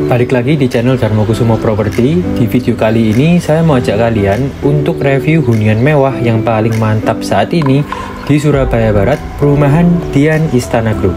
Balik lagi di channel Darmokusumo Property. Di video kali ini saya mau ajak kalian untuk review hunian mewah yang paling mantap saat ini di Surabaya Barat, perumahan Dian Istana Group.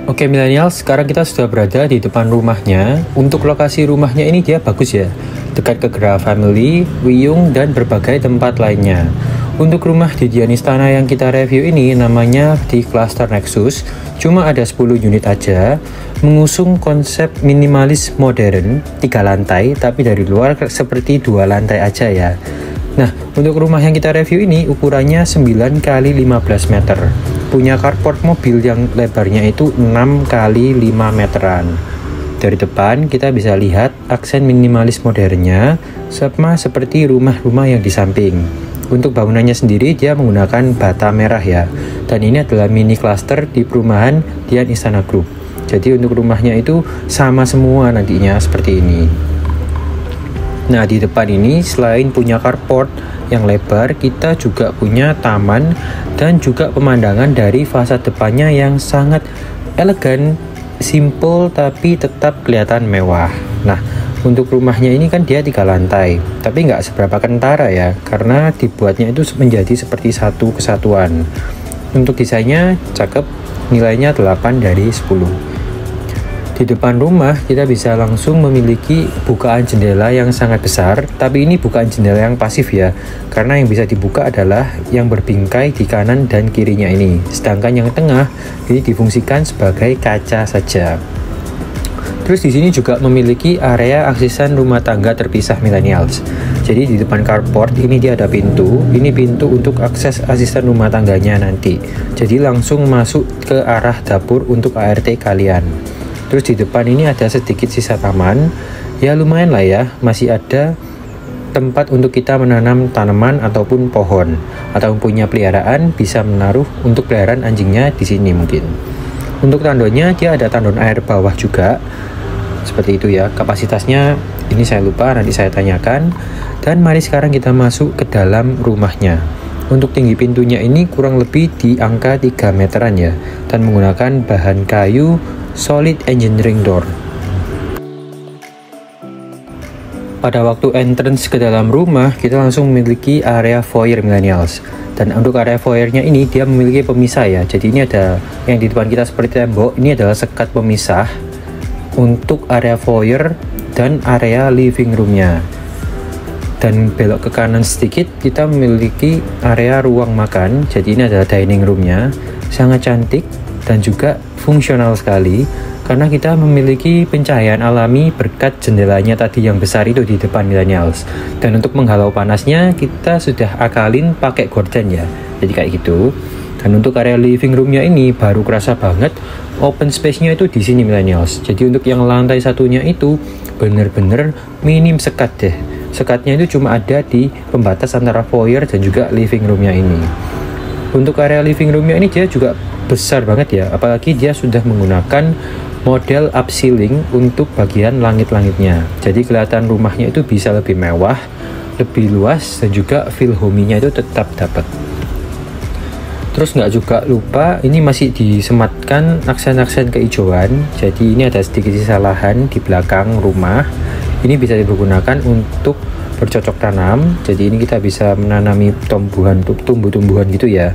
Oke millennials, sekarang kita sudah berada di depan rumahnya. Untuk lokasi rumahnya ini dia bagus ya, dekat ke Gera Family, Wiyung, dan berbagai tempat lainnya. Untuk rumah di Dian Istana yang kita review ini namanya di Cluster Nexus, cuma ada 10 unit aja, mengusung konsep minimalis modern, 3 lantai, tapi dari luar seperti 2 lantai aja ya. Nah, untuk rumah yang kita review ini ukurannya 9 x 15 meter. Punya carport mobil yang lebarnya itu 6 x 5 meteran. Dari depan kita bisa lihat aksen minimalis modernnya, sama seperti rumah-rumah yang di samping. Untuk bangunannya sendiri dia menggunakan bata merah ya. Dan ini adalah mini cluster di perumahan Dian Istana Group. Jadi untuk rumahnya itu sama semua nantinya seperti ini. Nah, di depan ini selain punya carport yang lebar, kita juga punya taman dan juga pemandangan dari fasad depannya yang sangat elegan, simple tapi tetap kelihatan mewah. Nah, untuk rumahnya ini kan dia 3 lantai, tapi nggak seberapa kentara ya, karena dibuatnya itu menjadi seperti satu kesatuan. Untuk desainnya cakep, nilainya 8 dari 10. Di depan rumah kita bisa langsung memiliki bukaan jendela yang sangat besar, tapi ini bukaan jendela yang pasif ya, karena yang bisa dibuka adalah yang berbingkai di kanan dan kirinya ini, sedangkan yang tengah ini difungsikan sebagai kaca saja. Terus di sini juga memiliki area aksesan rumah tangga terpisah millennials. Jadi di depan carport ini dia ada pintu. Ini pintu untuk akses asisten rumah tangganya nanti. Jadi langsung masuk ke arah dapur untuk ART kalian. Terus di depan ini ada sedikit sisa taman. Ya lumayan lah ya, masih ada tempat untuk kita menanam tanaman ataupun pohon. Atau punya peliharaan bisa menaruh untuk peliharaan anjingnya di sini mungkin. Untuk tandonnya dia ada tandon air bawah juga. Seperti itu ya, kapasitasnya ini saya lupa, nanti saya tanyakan. Dan mari sekarang kita masuk ke dalam rumahnya. Untuk tinggi pintunya ini kurang lebih di angka 3 meteran ya, dan menggunakan bahan kayu solid engineering door. Pada waktu entrance ke dalam rumah, kita langsung memiliki area foyer millennials. Dan untuk area foyernya ini dia memiliki pemisah ya. Jadi ini ada yang di depan kita seperti tembok, ini adalah sekat pemisah untuk area foyer dan area living roomnya. Dan belok ke kanan sedikit kita memiliki area ruang makan. Jadi ini adalah dining roomnya, sangat cantik dan juga fungsional sekali karena kita memiliki pencahayaan alami berkat jendelanya tadi yang besar itu di depan millennials. Dan untuk menghalau panasnya kita sudah akalin pakai gorden ya, jadi kayak gitu. Dan untuk area living roomnya ini baru kerasa banget open space-nya itu di sini millennials. Jadi untuk yang lantai satunya itu bener-bener minim sekat deh. Sekatnya itu cuma ada di pembatas antara foyer dan juga living roomnya ini. Untuk area living roomnya ini dia juga besar banget ya, apalagi dia sudah menggunakan model upceiling untuk bagian langit-langitnya. Jadi kelihatan rumahnya itu bisa lebih mewah, lebih luas, dan juga feel homey-nya itu tetap dapat. Terus nggak juga lupa ini masih disematkan aksen-aksen kehijauan. Jadi ini ada sedikit sisa lahan di belakang rumah. Ini bisa digunakan untuk bercocok tanam. Jadi ini kita bisa menanami tumbuh-tumbuhan gitu ya.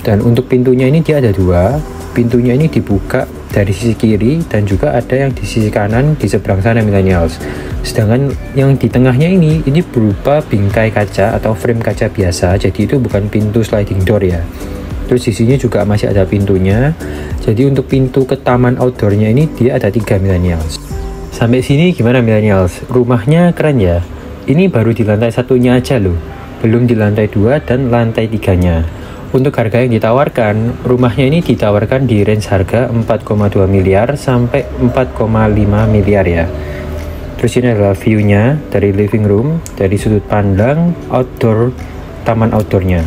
Dan untuk pintunya ini dia ada 2. Pintunya ini dibuka dari sisi kiri dan juga ada yang di sisi kanan di seberang sana millennials. Sedangkan yang di tengahnya ini berupa bingkai kaca atau frame kaca biasa. Jadi itu bukan pintu sliding door ya. Terus di sini juga masih ada pintunya. Jadi untuk pintu ke taman outdoornya ini dia ada 3 millennials. Sampai sini gimana millennials? Rumahnya keren ya. Ini baru di lantai satunya aja loh, belum di lantai 2 dan lantai 3-nya. Untuk harga yang ditawarkan, rumahnya ini ditawarkan di range harga 4,2 miliar sampai 4,5 miliar ya. Terus ini adalah view-nya dari living room, dari sudut pandang outdoor, taman outdoornya.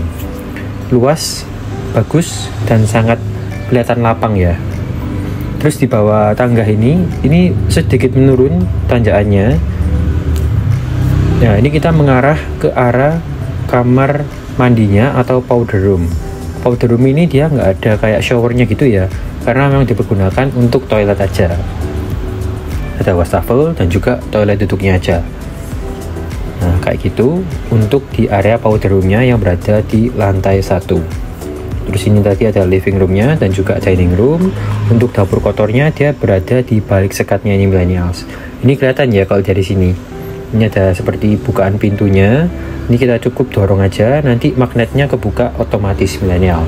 Luas, bagus, dan sangat kelihatan lapang ya. Terus di bawah tangga ini sedikit menurun tanjakannya. Nah, ini kita mengarah ke arah kamar mandinya atau powder room. powder room ini dia nggak ada kayak showernya gitu ya, karena memang dipergunakan untuk toilet aja. Ada wastafel dan juga toilet duduknya aja. Nah kayak gitu untuk di area powder roomnya yang berada di lantai 1. Terus ini tadi ada living roomnya dan juga dining room. Untuk dapur kotornya dia berada di balik sekatnya ini millennials. Ini kelihatan ya kalau dari sini. Ini ada seperti bukaan pintunya. Ini kita cukup dorong aja, nanti magnetnya kebuka otomatis millennial.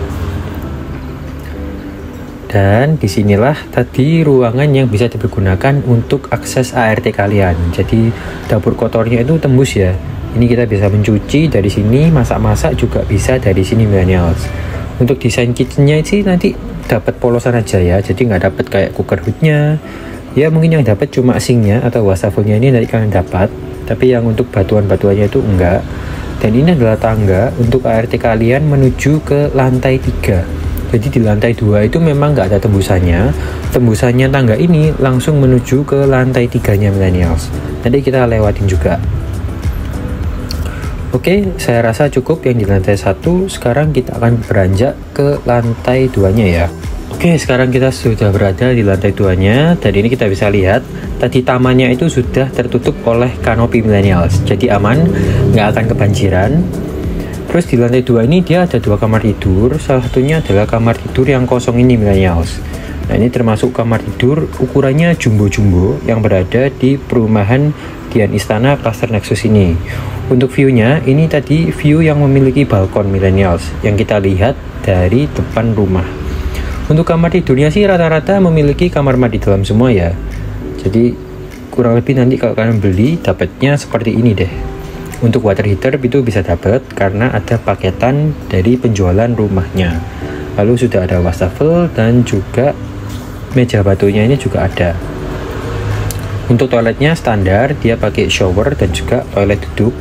Dan disinilah tadi ruangan yang bisa dipergunakan untuk akses ART kalian. Jadi dapur kotornya itu tembus ya. Ini kita bisa mencuci dari sini, masak-masak juga bisa dari sini millennials. Untuk desain kitchennya sih nanti dapat polosan aja ya, jadi nggak dapat kayak cooker hoodnya. Ya mungkin yang dapat cuma sinknya atau wastafelnya ini nanti kalian dapat. Tapi yang untuk batuan-batuannya itu enggak. Dan ini adalah tangga untuk ART kalian menuju ke lantai 3. Jadi di lantai 2 itu memang nggak ada tembusannya. Tembusannya tangga ini langsung menuju ke lantai 3-nya millennials. Nanti kita lewatin juga. Oke, saya rasa cukup yang di lantai 1. Sekarang kita akan beranjak ke lantai 2-nya ya. Oke, sekarang kita sudah berada di lantai 2-nya. Dan ini kita bisa lihat tadi tamannya itu sudah tertutup oleh kanopi millennials, jadi aman, nggak akan kebanjiran. Terus di lantai 2 ini dia ada 2 kamar tidur. Salah satunya adalah kamar tidur yang kosong ini millennials. Nah ini termasuk kamar tidur ukurannya jumbo-jumbo yang berada di perumahan Dian Istana Cluster Nexus ini. Untuk view-nya ini tadi view yang memiliki balkon millennials yang kita lihat dari depan rumah. Untuk kamar tidurnya sih rata-rata memiliki kamar mandi dalam semua ya. Jadi kurang lebih nanti kalau kalian beli dapatnya seperti ini deh. Untuk water heater itu bisa dapat karena ada paketan dari penjualan rumahnya. Lalu sudah ada wastafel dan juga meja batunya ini juga ada. Untuk toiletnya standar, dia pakai shower dan juga toilet duduk.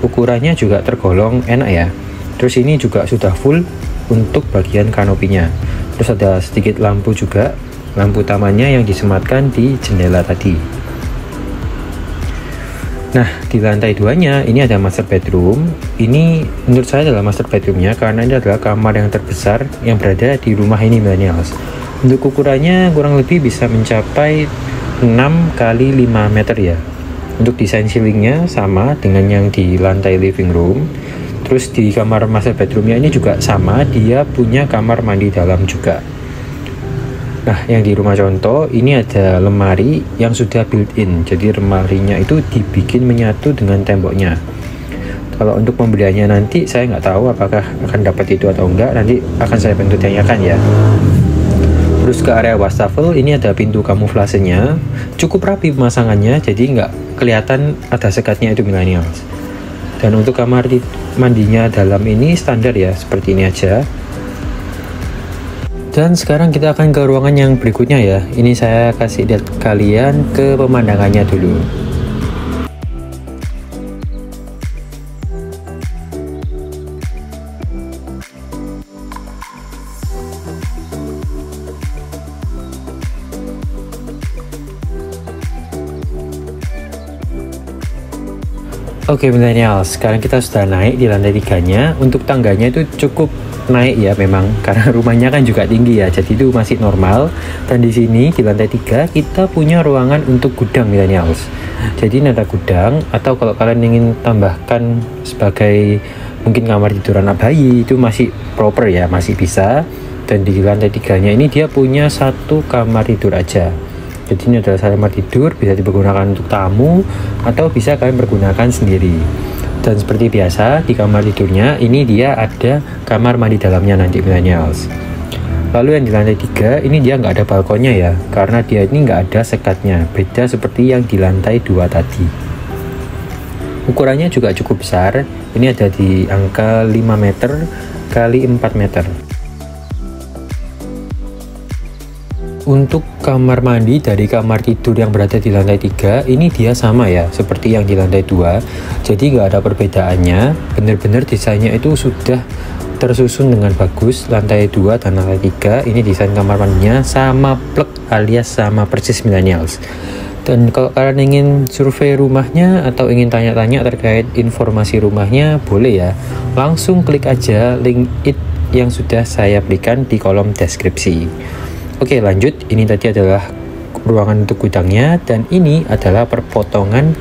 Ukurannya juga tergolong enak ya. Terus ini juga sudah full untuk bagian kanopinya. Terus ada sedikit lampu juga, lampu utamanya yang disematkan di jendela tadi. Nah di lantai 2-nya ini ada master bedroom. Ini menurut saya adalah master bedroomnya karena ini adalah kamar yang terbesar yang berada di rumah ini millennials. Untuk ukurannya kurang lebih bisa mencapai 6 kali 5 meter ya. Untuk desain ceilingnya sama dengan yang di lantai living room. Terus di kamar master bedroomnya ini juga sama, dia punya kamar mandi dalam juga. Nah yang di rumah contoh ini ada lemari yang sudah built-in. Jadi lemarinya itu dibikin menyatu dengan temboknya. Kalau untuk pembeliannya nanti saya nggak tahu apakah akan dapat itu atau enggak. Nanti akan saya bantu tanyakan ya. Terus ke area wastafel ini ada pintu kamuflasenya. Cukup rapi pemasangannya, jadi nggak kelihatan ada sekatnya itu millennials. Dan untuk kamar mandinya dalam ini standar ya, seperti ini aja. Dan sekarang kita akan ke ruangan yang berikutnya ya. Ini saya kasih lihat kalian ke pemandangannya dulu. Oke millennials, sekarang kita sudah naik di lantai 3-nya. Untuk tangganya itu cukup naik ya memang, karena rumahnya kan juga tinggi ya, jadi itu masih normal. Dan di sini di lantai 3 kita punya ruangan untuk gudang millennials. Jadi ini ada gudang, atau kalau kalian ingin tambahkan sebagai mungkin kamar tidur anak bayi, itu masih proper ya, masih bisa. Dan di lantai 3-nya ini dia punya 1 kamar tidur aja. Jadi ini adalah kamar tidur, bisa dipergunakan untuk tamu atau bisa kalian pergunakan sendiri. Dan seperti biasa di kamar tidurnya ini dia ada kamar mandi dalamnya nanti millennials. Lalu yang di lantai 3 ini dia nggak ada balkonnya ya, karena dia ini nggak ada sekatnya, beda seperti yang di lantai 2 tadi. Ukurannya juga cukup besar, ini ada di angka 5 meter kali 4 meter. Untuk kamar mandi dari kamar tidur yang berada di lantai 3 ini dia sama ya seperti yang di lantai 2, jadi nggak ada perbedaannya. Bener-bener desainnya itu sudah tersusun dengan bagus. Lantai 2 dan lantai 3 ini desain kamar mandinya sama plek alias sama persis millennials. Dan kalau kalian ingin survei rumahnya atau ingin tanya-tanya terkait informasi rumahnya, boleh ya, langsung klik aja link yang sudah saya berikan di kolom deskripsi. Oke, lanjut. Ini tadi adalah ruangan untuk gudangnya, dan ini adalah perpotongan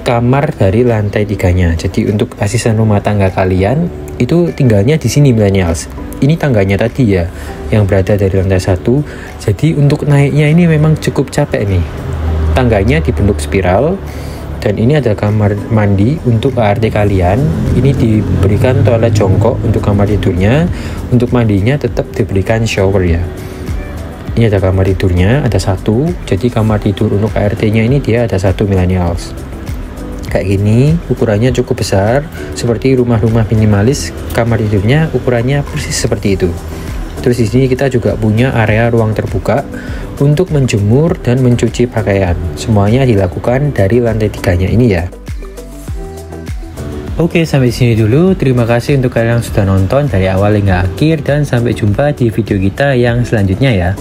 kamar dari lantai 3-nya. Jadi untuk asisten rumah tangga kalian itu tinggalnya di sini millennials. Ini tangganya tadi ya, yang berada dari lantai 1. Jadi untuk naiknya ini memang cukup capek nih. Tangganya dibentuk spiral, dan ini adalah kamar mandi untuk ART kalian. Ini diberikan toilet jongkok untuk kamar tidurnya. Untuk mandinya tetap diberikan shower ya. Ini ada kamar tidurnya, ada 1. Jadi kamar tidur untuk ART-nya ini dia ada 1 millennials. Kayak gini, ukurannya cukup besar, seperti rumah-rumah minimalis. Kamar tidurnya ukurannya persis seperti itu. Terus di sini kita juga punya area ruang terbuka untuk menjemur dan mencuci pakaian. Semuanya dilakukan dari lantai 3-nya ini ya. Oke, sampai sini dulu. Terima kasih untuk kalian yang sudah nonton dari awal hingga akhir, dan sampai jumpa di video kita yang selanjutnya ya.